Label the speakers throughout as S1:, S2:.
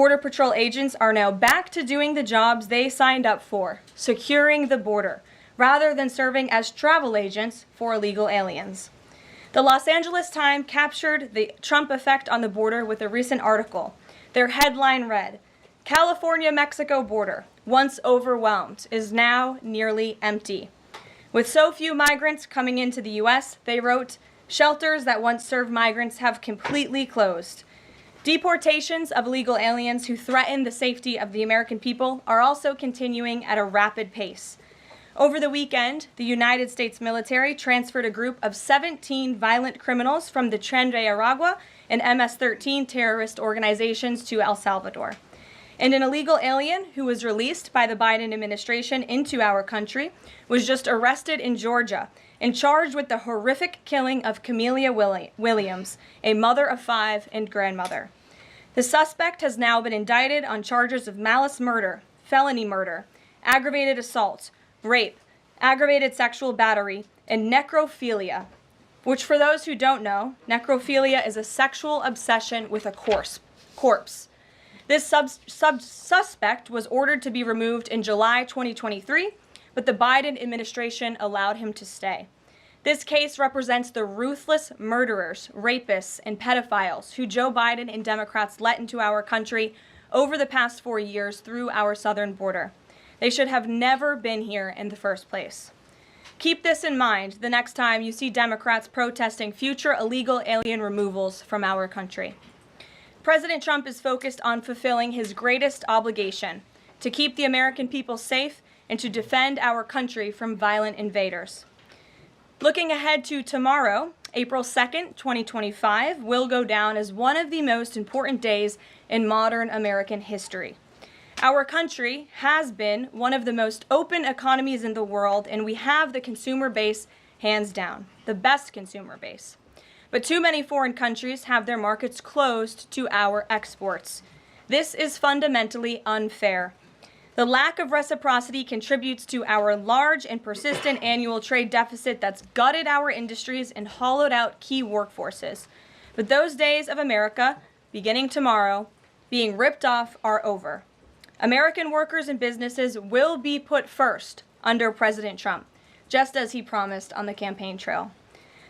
S1: Border Patrol agents are now back to doing the jobs they signed up for, securing the border, rather than serving as travel agents for illegal aliens. The Los Angeles Times captured the Trump effect on the border with a recent article. Their headline read, "California-Mexico border, once overwhelmed, is now nearly empty." With so few migrants coming into the U.S., they wrote, "Shelters that once served migrants have completely closed." Deportations of illegal aliens who threaten the safety of the American people are also continuing at a rapid pace. Over the weekend, the United States military transferred a group of 17 violent criminals from the Tren de Aragua and MS-13 terrorist organizations to El Salvador. And an illegal alien who was released by the Biden administration into our country was just arrested in Georgia and charged with the horrific killing of Camelia Williams, a mother of 5 and grandmother. The suspect has now been indicted on charges of malice murder, felony murder, aggravated assault, rape, aggravated sexual battery, and necrophilia, which, for those who don't know, necrophilia is a sexual obsession with a corpse. This suspect was ordered to be removed in July 2023, but the Biden administration allowed him to stay. This case represents the ruthless murderers, rapists, and pedophiles who Joe Biden and Democrats let into our country over the past 4 years through our southern border. They should have never been here in the first place. Keep this in mind the next time you see Democrats protesting future illegal alien removals from our country. President Trump is focused on fulfilling his greatest obligation, to keep the American people safe and to defend our country from violent invaders. Looking ahead to tomorrow, April 2nd, 2025, will go down as one of the most important days in modern American history. Our country has been one of the most open economies in the world, and we have the consumer base hands down, the best consumer base. But too many foreign countries have their markets closed to our exports. This is fundamentally unfair. The lack of reciprocity contributes to our large and persistent annual trade deficit that's gutted our industries and hollowed out key workforces. But those days of America, beginning tomorrow, being ripped off are over. American workers and businesses will be put first under President Trump, just as he promised on the campaign trail.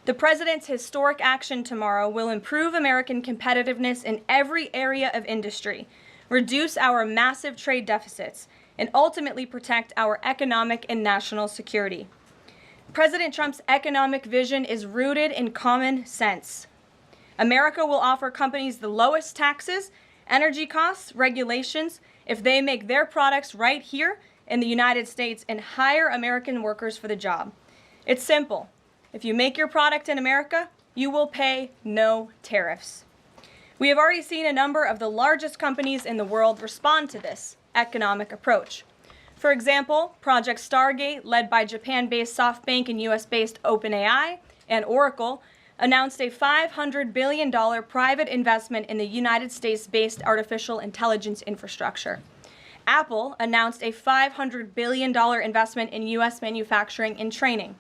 S1: The president's historic action tomorrow will improve American competitiveness in every area of industry, reduce our massive trade deficits, and ultimately protect our economic and national security. President Trump's economic vision is rooted in common sense. America will offer companies the lowest taxes, energy costs, regulations, if they make their products right here in the United States and hire American workers for the job. It's simple. If you make your product in America, you will pay no tariffs. We have already seen a number of the largest companies in the world respond to this economic approach. For example, Project Stargate, led by Japan-based SoftBank and US-based OpenAI, and Oracle, announced a $500 billion private investment in the United States-based artificial intelligence infrastructure. Apple announced a $500 billion investment in U.S. manufacturing and training.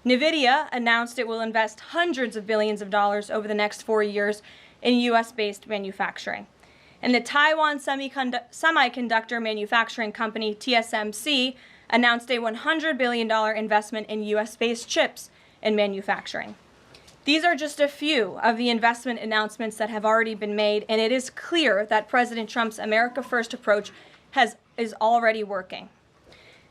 S1: NVIDIA announced it will invest hundreds of billions of dollars over the next 4 years in U.S.-based manufacturing. And the Taiwan semiconductor manufacturing company TSMC announced a $100 billion investment in U.S.-based chips and manufacturing. These are just a few of the investment announcements that have already been made, and it is clear that President Trump's America First approach is already working.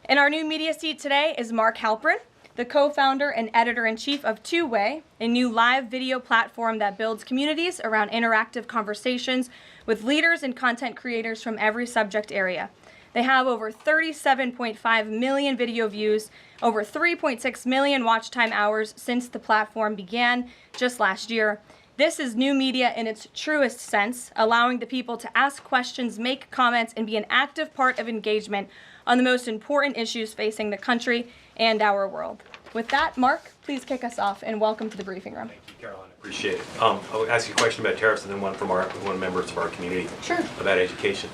S1: In our new media seat today is Mark Halperin, the co-founder and editor-in-chief of Two Way, a new live video platform that builds communities around interactive conversations with leaders and content creators from every subject area. They have over 37.5 million video views, over 3.6 million watch time hours since the platform began just last year. This is new media in its truest sense, allowing the people to ask questions, make comments, and be an active part of engagement on the most important issues facing the country and our world. With that, Mark, please kick us off, and welcome to the briefing room.
S2: Thank you, Caroline. Appreciate it. I'll ask you a question about tariffs and then one from one members of our community about education.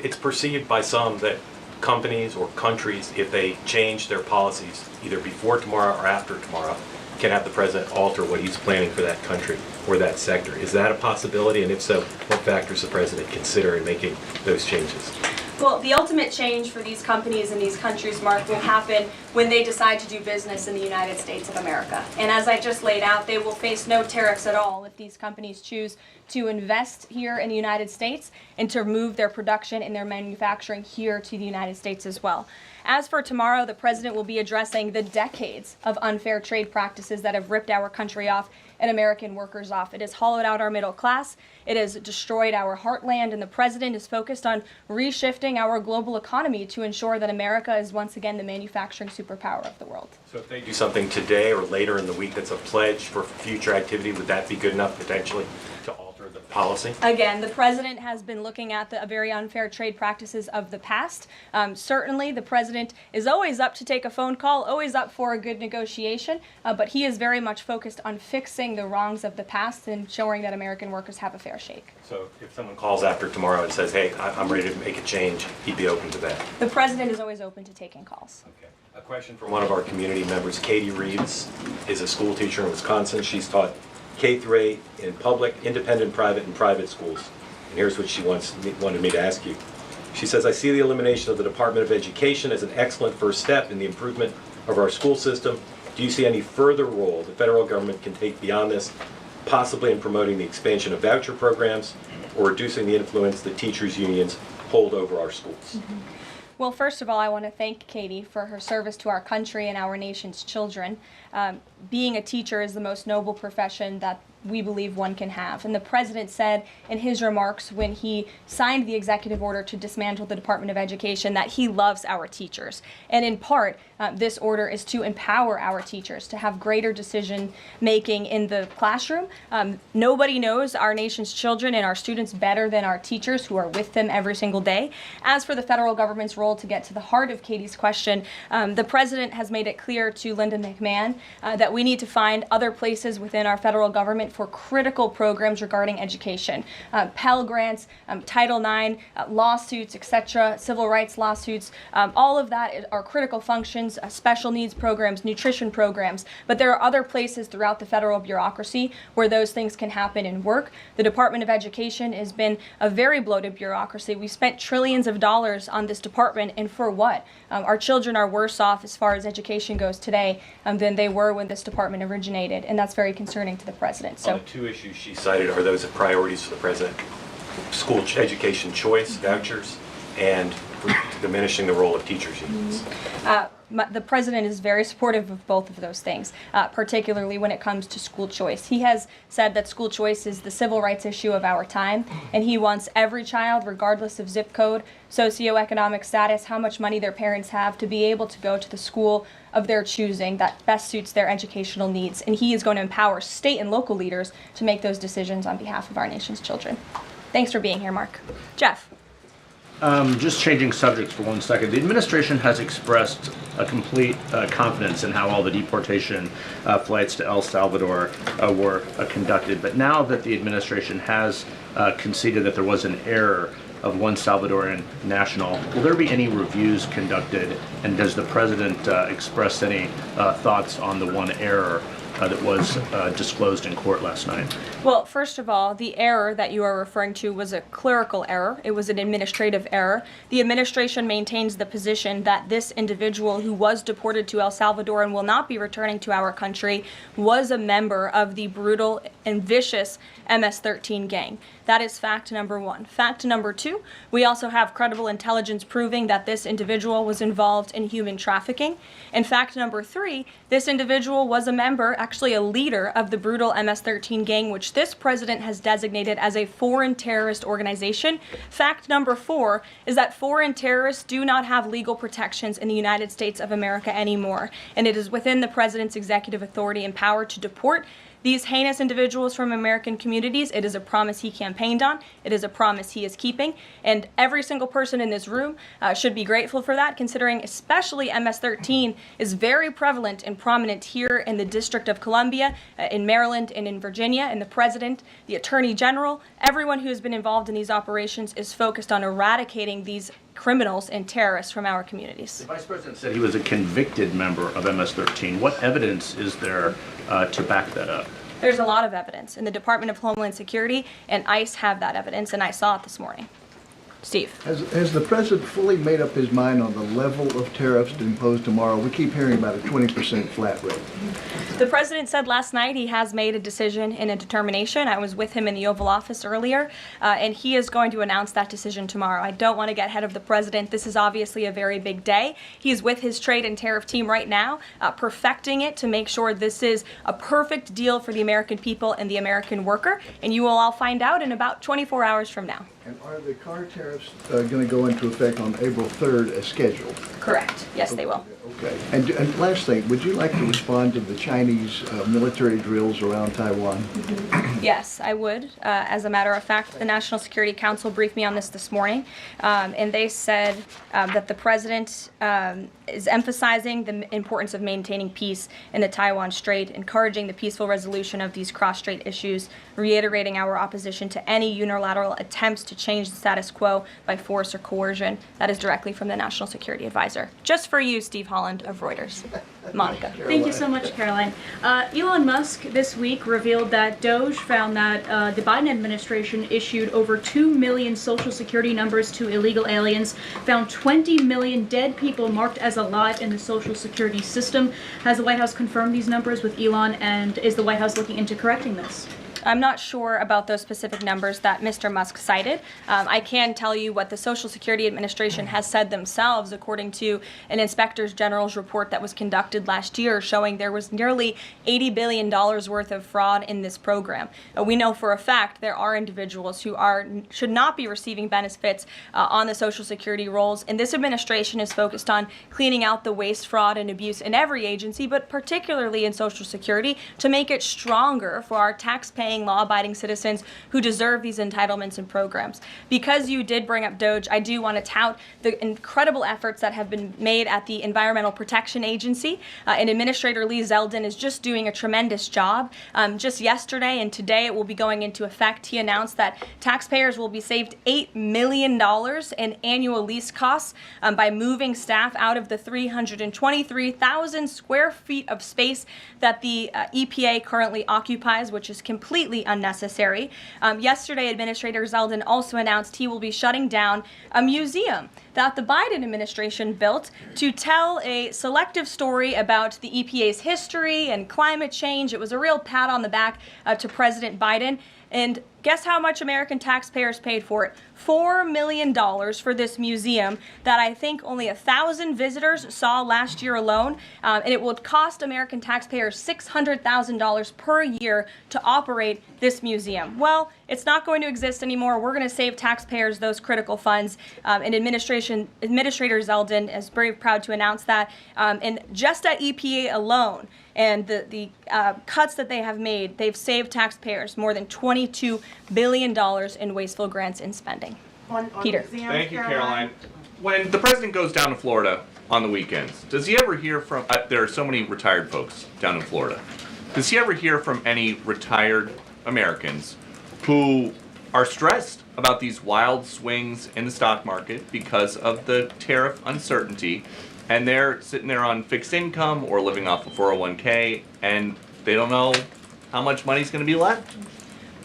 S2: It's perceived by some that companies or countries, if they change their policies either before tomorrow or after tomorrow, can have the president alter what he's planning for that country or that sector. Is that a possibility? And if so, what factors the president consider in making those changes?
S1: Well, the ultimate change for these companies in these countries, Mark, will happen when they decide to do business in the United States of America. And as I just laid out, they will face no tariffs at all if these companies choose to invest here in the United States and to move their production and their manufacturing here to the United States as well. As for tomorrow, the president will be addressing the decades of unfair trade practices that have ripped our country off and American workers off. It has hollowed out our middle class. It has destroyed our heartland, and the president is focused on reshifting our global economy to ensure that America is once again the manufacturing superpower of the world.
S2: So if they do something today or later in the week that's a pledge for future activity, would that be good enough potentially to alter the policy?
S1: Again, the president has been looking at the very unfair trade practices of the past. Certainly, the president is always up to take a phone call, always up for a good negotiation, but he is very much focused on fixing the wrongs of the past and ensuring that American workers have a fair shake.
S2: So if someone calls after tomorrow and says, hey, I'm ready to make a change, he'd be open to that?
S1: The president is always open to taking calls.
S2: Okay. A question from one of our community members. Katie Reeves is a school teacher in Wisconsin. She's taught K through 8 in public, independent, private, and private schools. And here's what she wanted me to ask you. She says, I see the elimination of the Department of Education as an excellent first step in the improvement of our school system. Do you see any further role the federal government can take beyond this, possibly in promoting the expansion of voucher programs or reducing the influence that teachers' unions hold over our schools?
S1: Mm-hmm. Well, first of all, I want to thank Katie for her service to our country and our nation's children. Being a teacher is the most noble profession that we believe one can have. And the president said in his remarks when he signed the executive order to dismantle the Department of Education that he loves our teachers. And in part, this order is to empower our teachers to have greater decision making in the classroom. Nobody knows our nation's children and our students better than our teachers who are with them every single day. As for the federal government's role, to get to the heart of Katie's question, the president has made it clear to Linda McMahon that we need to find other places within our federal government for critical programs regarding education. Pell Grants, Title IX, lawsuits, etc., civil rights lawsuits, all of that are critical functions, special needs programs, nutrition programs, but there are other places throughout the federal bureaucracy where those things can happen and work. The Department of Education has been a very bloated bureaucracy. We spent trillions of dollars on this department, and for what? Our children are worse off as far as education goes today than they were when this department originated, and that's very concerning to the president. So,
S2: the two issues she cited, are those priorities for the president? School education choice, vouchers, and diminishing the role of teachers' unions.
S1: The president is very supportive of both of those things, particularly when it comes to school choice. He has said that school choice is the civil rights issue of our time, and he wants every child, regardless of zip code, socioeconomic status, how much money their parents have, to be able to go to the school of their choosing that best suits their educational needs. And he is going to empower state and local leaders to make those decisions on behalf of our nation's children. Thanks for being here, Mark. Jeff.
S3: Just changing subjects for 1 second. The administration has expressed a complete confidence in how all the deportation flights to El Salvador were conducted. But now that the administration has conceded that there was an error of one Salvadoran national, will there be any reviews conducted? And does the president express any thoughts on the one error that was disclosed in court last night?
S1: Well, first of all, the error that you are referring to was a clerical error. It was an administrative error. The administration maintains the position that this individual who was deported to El Salvador and will not be returning to our country was a member of the brutal and vicious MS-13 gang. That is fact number one. Fact number two, we also have credible intelligence proving that this individual was involved in human trafficking. And fact number three, this individual was a member, actually a leader, of the brutal MS-13 gang, which this president has designated as a foreign terrorist organization. Fact number four is that foreign terrorists do not have legal protections in the United States of America anymore, and it is within the president's executive authority and power to deport these heinous individuals from American communities. It is a promise he campaigned on. It is a promise he is keeping. And every single person in this room should be grateful for that, considering especially MS-13 is very prevalent and prominent here in the District of Columbia, in Maryland, and in Virginia. And the president, the attorney general, everyone who has been involved in these operations is focused on eradicating these criminals and terrorists from our communities.
S3: The vice president said he was a convicted member of MS-13. What evidence is there to back that up?
S1: There's a lot of evidence, and the Department of Homeland Security and ICE have that evidence, and I saw it this morning. Steve.
S4: Has the president fully made up his mind on the level of tariffs to impose tomorrow? We keep hearing about a 20% flat rate.
S1: The president said last night he has made a decision and a determination. I was with him in the Oval Office earlier, and he is going to announce that decision tomorrow. I don't want to get ahead of the president. This is obviously a very big day. He's with his trade and tariff team right now, perfecting it to make sure this is a perfect deal for the American people and the American worker, and you will all find out in about 24 hours from now.
S4: And are the car tariffs going to go into effect on April 3rd as scheduled?
S1: Correct. Yes, they will.
S4: Okay. And last thing, would you like to respond to the Chinese military drills around Taiwan?
S1: Yes, I would. As a matter of fact, the National Security Council briefed me on this morning, and they said that the president is emphasizing the importance of maintaining peace in the Taiwan Strait, encouraging the peaceful resolution of these cross-strait issues, reiterating our opposition to any unilateral attempts to change the status quo by force or coercion. That is directly from the National Security Advisor. Just for you, Steve Holland of Reuters. Monica.
S5: Thank you so much, Caroline. Elon Musk this week revealed that Doge found that the Biden administration issued over 2 million Social Security numbers to illegal aliens, found 20 million dead people marked as alive in the Social Security system. Has the White House confirmed these numbers with Elon, and is the White House looking into correcting this?
S1: I'm not sure about those specific numbers that Mr. Musk cited. I can tell you what the Social Security Administration has said themselves, according to an Inspector General's report that was conducted last year, showing there was nearly $80 billion worth of fraud in this program. We know for a fact there are individuals who should not be receiving benefits on the Social Security rolls, and this administration is focused on cleaning out the waste, fraud, and abuse in every agency, but particularly in Social Security, to make it stronger for our tax-paying, law-abiding citizens who deserve these entitlements and programs. Because you did bring up Doge, I do want to tout the incredible efforts that have been made at the Environmental Protection Agency, and Administrator Lee Zeldin is just doing a tremendous job. Just yesterday and today it will be going into effect. He announced that taxpayers will be saved $8 million in annual lease costs by moving staff out of the 323,000 square feet of space that the EPA currently occupies, which is completely unnecessary. Yesterday, Administrator Zeldin also announced he will be shutting down a museum that the Biden administration built to tell a selective story about the EPA's history and climate change. It was a real pat on the back to President Biden. And guess how much American taxpayers paid for it? $4 million for this museum that I think only 1,000 visitors saw last year alone. And it will cost American taxpayers $600,000 per year to operate this museum. Well, it's not going to exist anymore. We're going to save taxpayers those critical funds. And Administrator Zeldin is very proud to announce that. And just at EPA alone, and the cuts that they have made, they've saved taxpayers more than $22 billion in wasteful grants and spending. Peter.
S6: Thank you, Caroline. When the president goes down to Florida on the weekends, does he ever hear from, there are so many retired folks down in Florida, does he ever hear from any retired Americans who are stressed about these wild swings in the stock market because of the tariff uncertainty, and they're sitting there on fixed income or living off a 401k, and they don't know how much money's going to be left?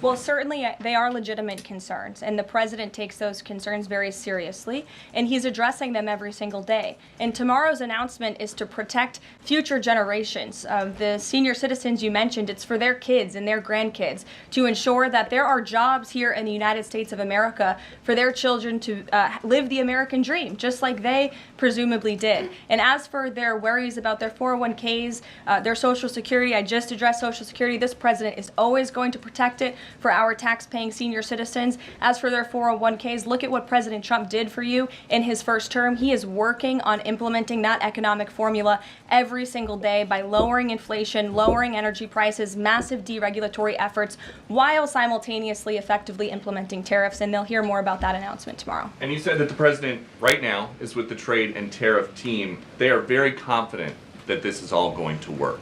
S1: Well, certainly they are legitimate concerns, and the president takes those concerns very seriously, and he's addressing them every single day. And tomorrow's announcement is to protect future generations of the senior citizens you mentioned. It's for their kids and their grandkids to ensure that there are jobs here in the United States of America for their children to live the American dream, just like they presumably did. And as for their worries about their 401ks, their Social Security, I just addressed Social Security. This president is always going to protect it for our tax-paying senior citizens. As for their 401ks, look at what President Trump did for you in his first term. He is working on implementing that economic formula every single day by lowering inflation, lowering energy prices, massive deregulatory efforts, while simultaneously effectively implementing tariffs. And they'll hear more about that announcement tomorrow.
S6: And you said that the president right now is with the trade and tariff team. They are very confident that this is all going to work.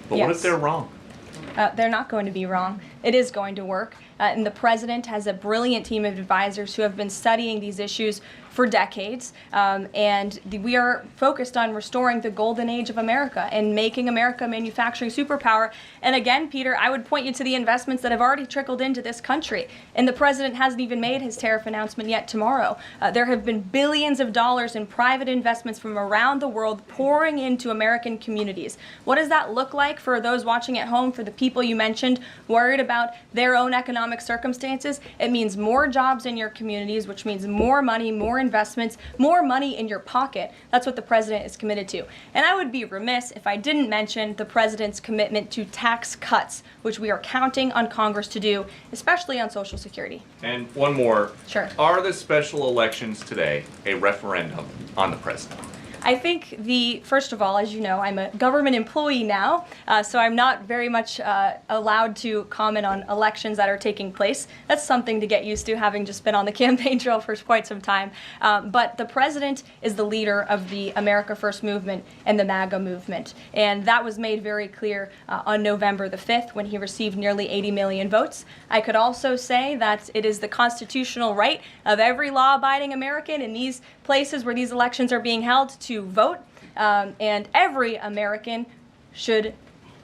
S6: But what if
S1: Yes.
S6: they're wrong?
S1: They're not going to be wrong. It is going to work. And the president has a brilliant team of advisors who have been studying these issues for decades. We are focused on restoring the golden age of America and making America a manufacturing superpower. And again, Peter, I would point you to the investments that have already trickled into this country. And the president hasn't even made his tariff announcement yet tomorrow. There have been billions of dollars in private investments from around the world pouring into American communities. What does that look like for those watching at home, for the people you mentioned worried about their own economic circumstances? It means more jobs in your communities, which means more money, more investments, more money in your pocket. That's what the president is committed to. And I would be remiss if I didn't mention the president's commitment to tax cuts, which we are counting on Congress to do, especially on Social Security.
S6: And one more.
S1: Sure.
S6: Are the special elections today a referendum on the president?
S1: I think first of all, as you know, I'm a government employee now, so I'm not very much allowed to comment on elections that are taking place. That's something to get used to, having just been on the campaign trail for quite some time. But the president is the leader of the America First movement and the MAGA movement. And that was made very clear on November the 5th when he received nearly 80 million votes. I could also say that it is the constitutional right of every law-abiding American in these places where these elections are being held to vote, and every American should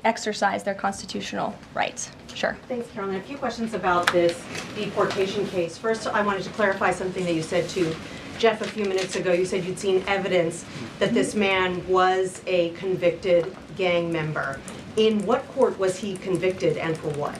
S1: exercise their constitutional rights. Sure.
S7: Thanks, Karoline. A few questions about this deportation case. First, I wanted to clarify something that you said to Jeff a few minutes ago. You said you'd seen evidence that this man was a convicted gang member. In what court was he convicted and for what?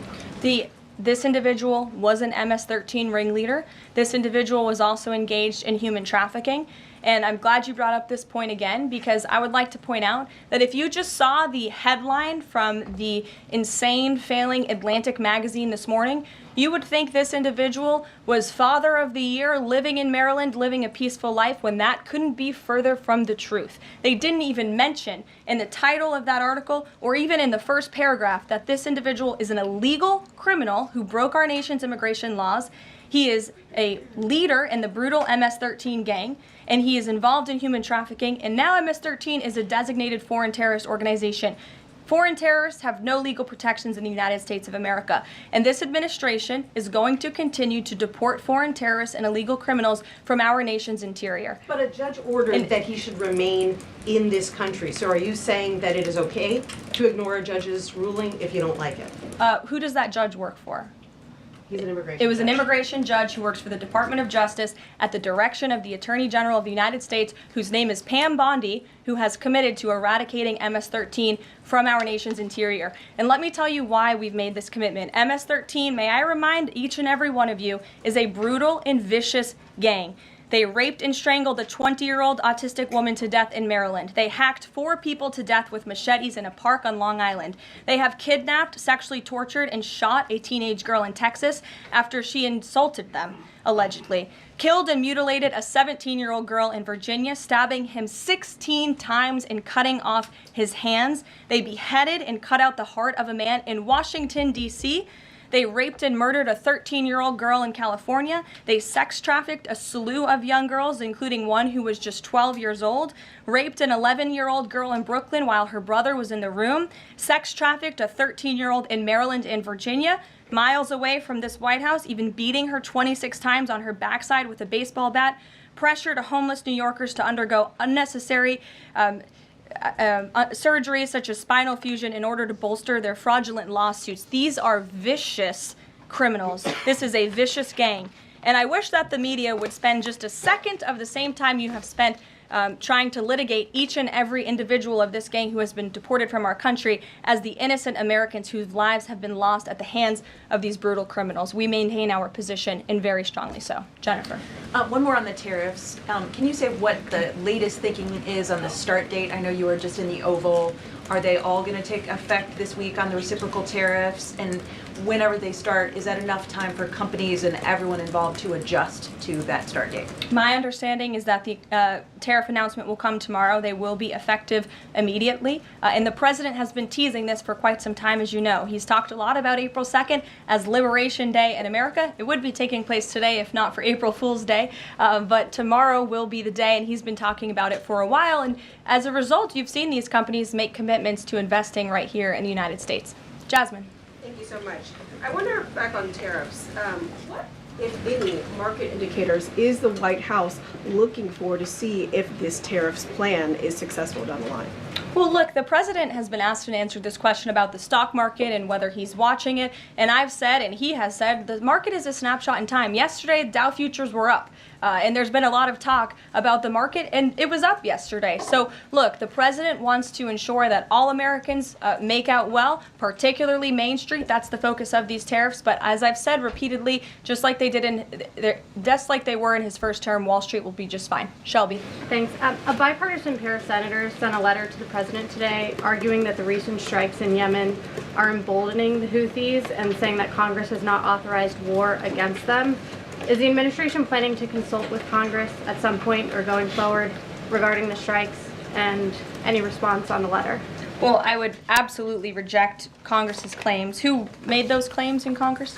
S1: This individual was an MS-13 ringleader. This individual was also engaged in human trafficking. And I'm glad you brought up this point again, because I would like to point out that if you just saw the headline from the insane, failing Atlantic magazine this morning, you would think this individual was Father of the Year, living in Maryland, living a peaceful life, when that couldn't be further from the truth. They didn't even mention in the title of that article, or even in the first paragraph, that this individual is an illegal criminal who broke our nation's immigration laws. He is a leader in the brutal MS-13 gang, and he is involved in human trafficking, and now MS-13 is a designated foreign terrorist organization. Foreign terrorists have no legal protections in the United States of America, and this administration is going to continue to deport foreign terrorists and illegal criminals from our nation's interior.
S7: But a judge ordered that he should remain in this country. So are you saying that it is okay to ignore a judge's ruling if you don't like it?
S1: Who does that judge work for?
S7: He's an immigration
S1: It was an
S7: judge.
S1: immigration judge who works for the Department of Justice at the direction of the Attorney General of the United States, whose name is Pam Bondi, who has committed to eradicating MS-13 from our nation's interior. And let me tell you why we've made this commitment. MS-13, may I remind each and every one of you, is a brutal and vicious gang. They raped and strangled a 20-year-old autistic woman to death in Maryland. They hacked 4 people to death with machetes in a park on Long Island. They have kidnapped, sexually tortured, and shot a teenage girl in Texas after she insulted them, allegedly. Killed and mutilated a 17-year-old girl in Virginia, stabbing him 16 times and cutting off his hands. They beheaded and cut out the heart of a man in Washington, D.C., They raped and murdered a 13-year-old girl in California. They sex trafficked a slew of young girls, including one who was just 12 years old. Raped an 11-year-old girl in Brooklyn while her brother was in the room. Sex trafficked a 13-year-old in Maryland and Virginia, miles away from this White House, even beating her 26 times on her backside with a baseball bat. Pressured homeless New Yorkers to undergo unnecessary surgeries such as spinal fusion in order to bolster their fraudulent lawsuits. These are vicious criminals. This is a vicious gang. And I wish that the media would spend just a second of the same time you have spent trying to litigate each and every individual of this gang who has been deported from our country as the innocent Americans whose lives have been lost at the hands of these brutal criminals. We maintain our position, and very strongly so. Jennifer.
S8: One more on the tariffs. Can you say what the latest thinking is on the start date? I know you were just in the Oval. Are they all going to take effect this week on the reciprocal tariffs? And whenever they start, is that enough time for companies and everyone involved to adjust to that start date?
S1: My understanding is that the tariff announcement will come tomorrow. They will be effective immediately. And the president has been teasing this for quite some time, as you know. He's talked a lot about April 2nd as Liberation Day in America. It would be taking place today if not for April Fool's Day. But tomorrow will be the day, and he's been talking about it for a while. And as a result, you've seen these companies make commitments to investing right here in the United States. Jasmine.
S7: Thank you so much.
S9: I wonder, back on tariffs, what, if any, market indicators is the White House looking for to see if this tariffs plan is successful down the line?
S1: Well, look, the president has been asked and answered this question about the stock market and whether he's watching it. And I've said, and he has said, the market is a snapshot in time. Yesterday, Dow futures were up. And there's been a lot of talk about the market, and it was up yesterday. So, look, the president wants to ensure that all Americans make out well, particularly Main Street. That's the focus of these tariffs. But as I've said repeatedly, just like they were in his first term, Wall Street will be just fine. Shelby.
S10: Thanks. A bipartisan pair of senators sent a letter to the president today arguing that the recent strikes in Yemen are emboldening the Houthis and saying that Congress has not authorized war against them. Is the administration planning to consult with Congress at some point or going forward regarding the strikes, and any response on the letter?
S1: Well, I would absolutely reject Congress's claims. Who made those claims in Congress?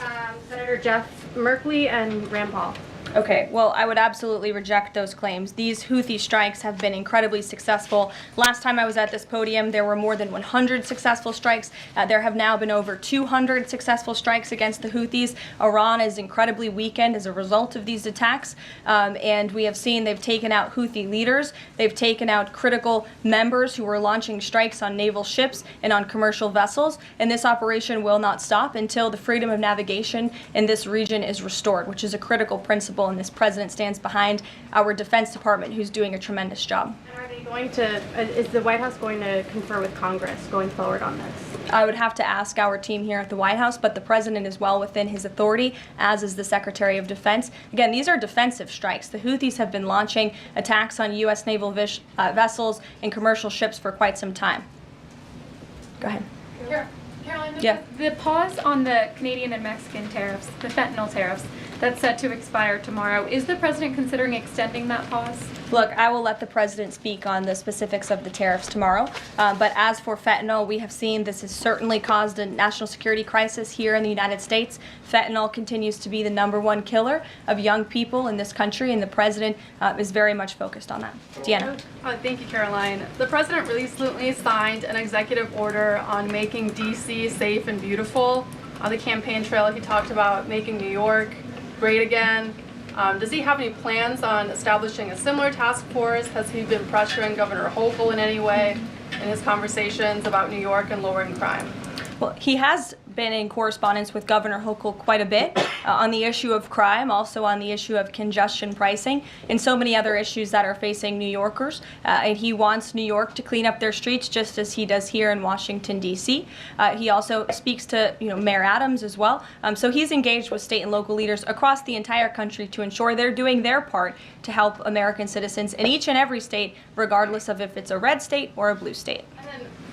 S10: Senator Jeff Merkley and Rand Paul.
S1: Okay, well, I would absolutely reject those claims. These Houthi strikes have been incredibly successful. Last time I was at this podium, there were more than 100 successful strikes. There have now been over 200 successful strikes against the Houthis. Iran is incredibly weakened as a result of these attacks, and we have seen they've taken out Houthi leaders. They've taken out critical members who were launching strikes on naval ships and on commercial vessels, and this operation will not stop until the freedom of navigation in this region is restored, which is a critical principle. And this president stands behind our Defense Department, who's doing a tremendous job.
S10: And are they going to, is the White House going to confer with Congress going forward on this?
S1: I would have to ask our team here at the White House, but the president is well within his authority, as is the Secretary of Defense. Again, these are defensive strikes. The Houthis have been launching attacks on U.S. naval vessels and commercial ships for quite some time. Go ahead.
S11: Caroline,
S1: Yeah.
S11: the pause on the Canadian and Mexican tariffs, the fentanyl tariffs, that's set to expire tomorrow. Is the president considering extending that pause?
S1: Look, I will let the president speak on the specifics of the tariffs tomorrow. But as for fentanyl, we have seen this has certainly caused a national security crisis here in the United States. Fentanyl continues to be the #1 killer of young people in this country, and the president is very much focused on that. Deanna.
S12: Thank you, Caroline. The president recently signed an executive order on making D.C. safe and beautiful. On the campaign trail, he talked about making New York great again. Does he have any plans on establishing a similar task force? Has he been pressuring Governor Hochul in any way in his conversations about New York and lowering crime?
S1: Well, he has been in correspondence with Governor Hochul quite a bit on the issue of crime, also on the issue of congestion pricing, and so many other issues that are facing New Yorkers. And he wants New York to clean up their streets just as he does here in Washington, D.C. He also speaks to Mayor Adams as well. So he's engaged with state and local leaders across the entire country to ensure they're doing their part to help American citizens in each and every state, regardless of if it's a red state or a blue state.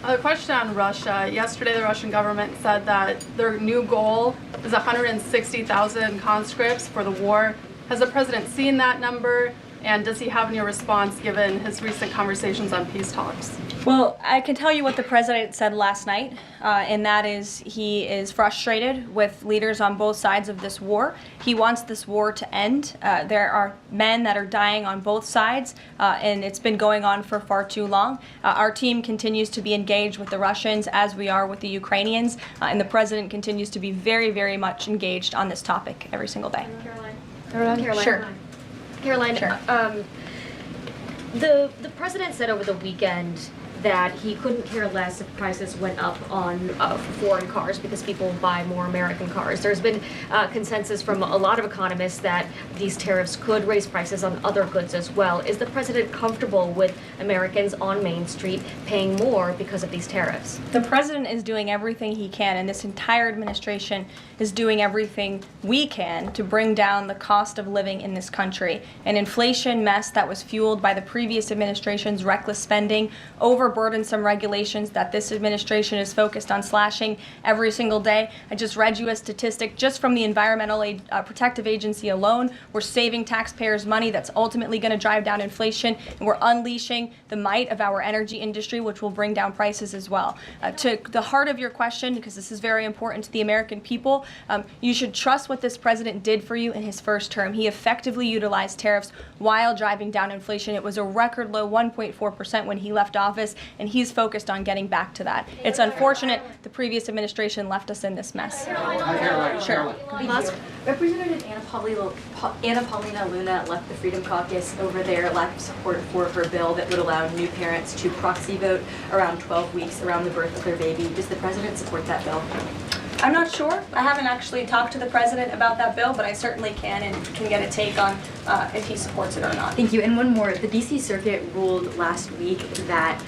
S12: A question on Russia. Yesterday, the Russian government said that their new goal is 160,000 conscripts for the war. Has the president seen that number? And does he have any response given his recent conversations on peace talks?
S1: Well, I can tell you what the president said last night, and that is he is frustrated with leaders on both sides of this war. He wants this war to end. There are men that are dying on both sides, and it's been going on for far too long. Our team continues to be engaged with the Russians as we are with the Ukrainians, and the president continues to be very, very much engaged on this topic every single day.
S10: Caroline.
S1: Sure.
S13: Caroline,
S1: Sure.
S13: The president said over the weekend that he couldn't care less if prices went up on foreign cars because people buy more American cars. There's been consensus from a lot of economists that these tariffs could raise prices on other goods as well. Is the president comfortable with Americans on Main Street paying more because of these tariffs?
S1: The president is doing everything he can, and this entire administration is doing everything we can to bring down the cost of living in this country. An inflation mess that was fueled by the previous administration's reckless spending, overburdensome regulations that this administration is focused on slashing every single day. I just read you a statistic just from the Environmental Protective Agency alone. We're saving taxpayers money that's ultimately going to drive down inflation, and we're unleashing the might of our energy industry, which will bring down prices as well. To the heart of your question, because this is very important to the American people, you should trust what this president did for you in his first term. He effectively utilized tariffs while driving down inflation. It was a record low 1.4% when he left office, and he's focused on getting back to that. It's unfortunate the previous administration left us in this mess. Sure.
S14: Representative Anna Paulina Luna left the Freedom Caucus over their lack of support for her bill that would allow new parents to proxy vote around 12 weeks around the birth of their baby. Does the president support that bill?
S1: I'm not sure. I haven't actually talked to the president about that bill, but I certainly can and can get a take on if he supports it or not.
S14: Thank you. And one more. The D.C. Circuit ruled last week that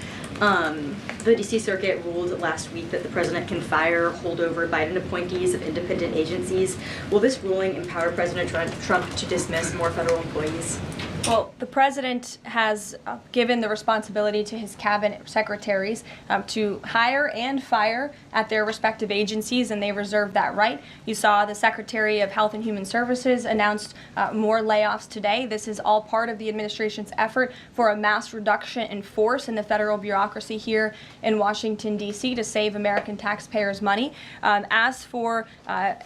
S14: the president can fire holdover Biden appointees of independent agencies. Will this ruling empower President Trump to dismiss more federal employees?
S1: Well, the president has given the responsibility to his cabinet secretaries to hire and fire at their respective agencies, and they reserve that right. You saw the Secretary of Health and Human Services announced more layoffs today. This is all part of the administration's effort for a mass reduction in force in the federal bureaucracy here in Washington, D.C. to save American taxpayers money. As for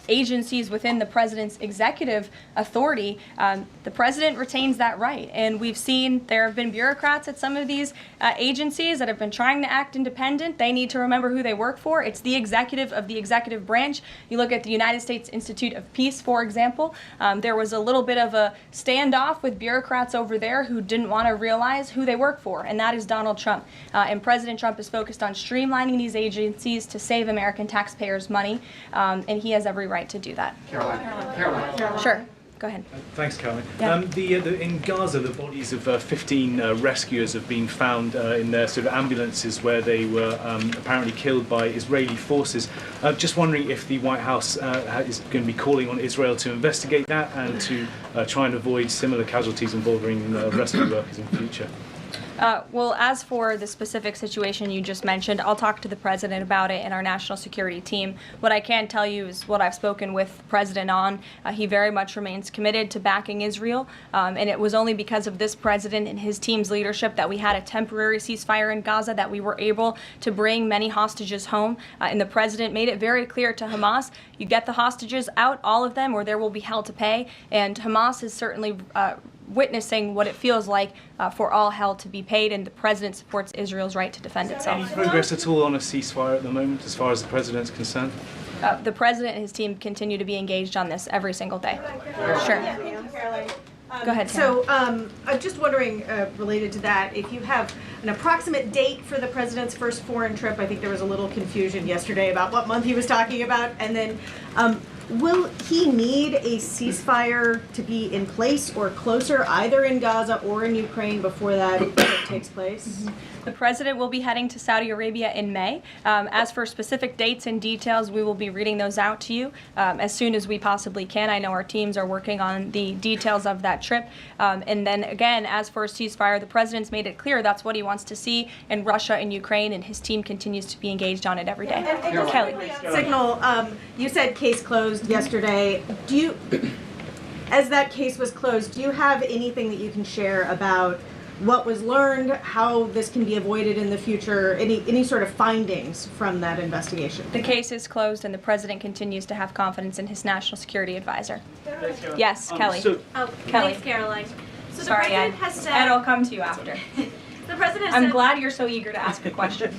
S1: agencies within the president's executive authority, the president retains that right. And we've seen there have been bureaucrats at some of these agencies that have been trying to act independent. They need to remember who they work for. It's the executive of the executive branch. You look at the United States Institute of Peace, for example. There was a little bit of a standoff with bureaucrats over there who didn't want to realize who they work for, and that is Donald Trump. And President Trump is focused on streamlining these agencies to save American taxpayers money, and he has every right to do that.
S15: Karoline.
S1: Sure. Go ahead.
S15: Thanks, Caroline.
S1: Yeah.
S15: In Gaza, the bodies of 15 rescuers have been found in their sort of ambulances where they were apparently killed by Israeli forces. Just wondering if the White House is going to be calling on Israel to investigate that and to try and avoid similar casualties involving rescue workers in the future.
S1: Well, as for the specific situation you just mentioned, I'll talk to the president about it and our national security team. What I can tell you is what I've spoken with the president on. He very much remains committed to backing Israel, and it was only because of this president and his team's leadership that we had a temporary ceasefire in Gaza, that we were able to bring many hostages home. And the president made it very clear to Hamas, you get the hostages out, all of them, or there will be hell to pay. And Hamas is certainly witnessing what it feels like for all hell to be paid, and the president supports Israel's right to defend itself.
S15: Any progress at all on a ceasefire at the moment, as far as the president's concerned?
S1: The president and his team continue to be engaged on this every single day. Sure. Go ahead, Tara.
S9: So I'm just wondering, related to that, if you have an approximate date for the president's first foreign trip. I think there was a little confusion yesterday about what month he was talking about. And then will he need a ceasefire to be in place or closer, either in Gaza or in Ukraine, before that takes place?
S1: The president will be heading to Saudi Arabia in May. As for specific dates and details, we will be reading those out to you as soon as we possibly can. I know our teams are working on the details of that trip. And then again, as for a ceasefire, the president's made it clear that's what he wants to see in Russia and Ukraine, and his team continues to be engaged on it every day.
S9: And
S1: Kelly.
S9: Signal, you said case closed yesterday. Do you, as that case was closed, do you have anything that you can share about what was learned, how this can be avoided in the future, any sort of findings from that investigation?
S1: The case is closed, and the president continues to have confidence in his national security advisor. Yes, Kelly.
S9: Kelly.
S16: Thanks, Caroline. So
S1: Sorry,
S16: the president
S1: Ed.
S16: has said...
S1: Ed, I'll come to you after.
S16: The president
S1: I'm
S16: said...
S1: glad you're so eager to ask a question.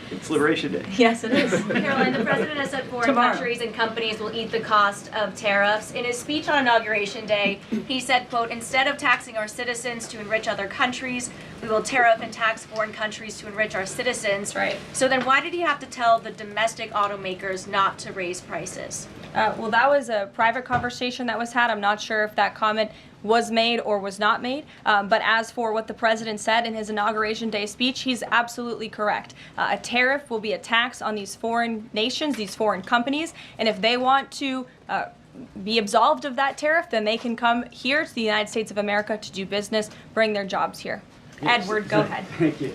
S17: It's Liberation Day.
S1: Yes, it is.
S16: Caroline, the president has said foreign countries and companies will eat the cost of tariffs. In his speech on Inauguration Day, he said, quote, instead of taxing our citizens to enrich other countries, we will tariff and tax foreign countries to enrich our citizens.
S1: Right.
S16: So then why did he have to tell the domestic automakers not to raise prices?
S1: Well, that was a private conversation that was had. I'm not sure if that comment was made or was not made. But as for what the president said in his Inauguration Day speech, he's absolutely correct. A tariff will be a tax on these foreign nations, these foreign companies, and if they want to be absolved of that tariff, then they can come here to the United States of America to do business, bring their jobs here. Edward, go ahead.
S17: Thank you.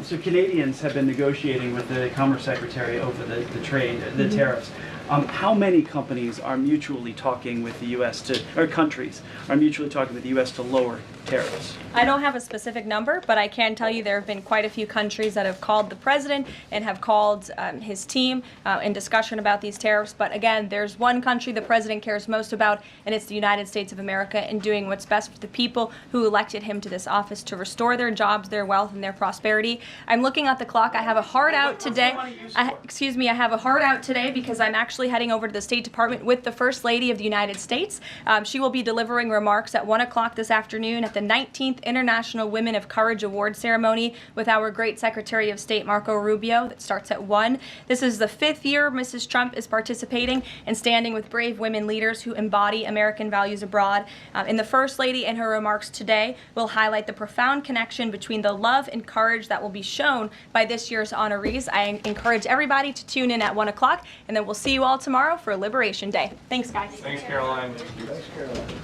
S17: So Canadians have been negotiating with the Commerce Secretary over the trade, the tariffs. How many companies are mutually talking with the U.S. or countries are mutually talking with the U.S. to lower tariffs?
S1: I don't have a specific number, but I can tell you there have been quite a few countries that have called the president and have called his team in discussion about these tariffs. But again, there's one country the president cares most about, and it's the United States of America, and doing what's best for the people who elected him to this office to restore their jobs, their wealth, and their prosperity. I'm looking at the clock. I have a hard out today. I have a hard out today because I'm actually heading over to the State Department with the First Lady of the United States. She will be delivering remarks at 1 o'clock this afternoon at the 19th International Women of Courage Award ceremony with our great Secretary of State Marco Rubio. That starts at 1. This is the 5th year Mrs. Trump is participating and standing with brave women leaders who embody American values abroad. And the First Lady in her remarks today will highlight the profound connection between the love and courage that will be shown by this year's honorees. I encourage everybody to tune in at 1 o'clock, and then we'll see you all tomorrow for Liberation Day. Thanks, guys.
S6: Thanks, Karoline.
S4: Thanks, Caroline.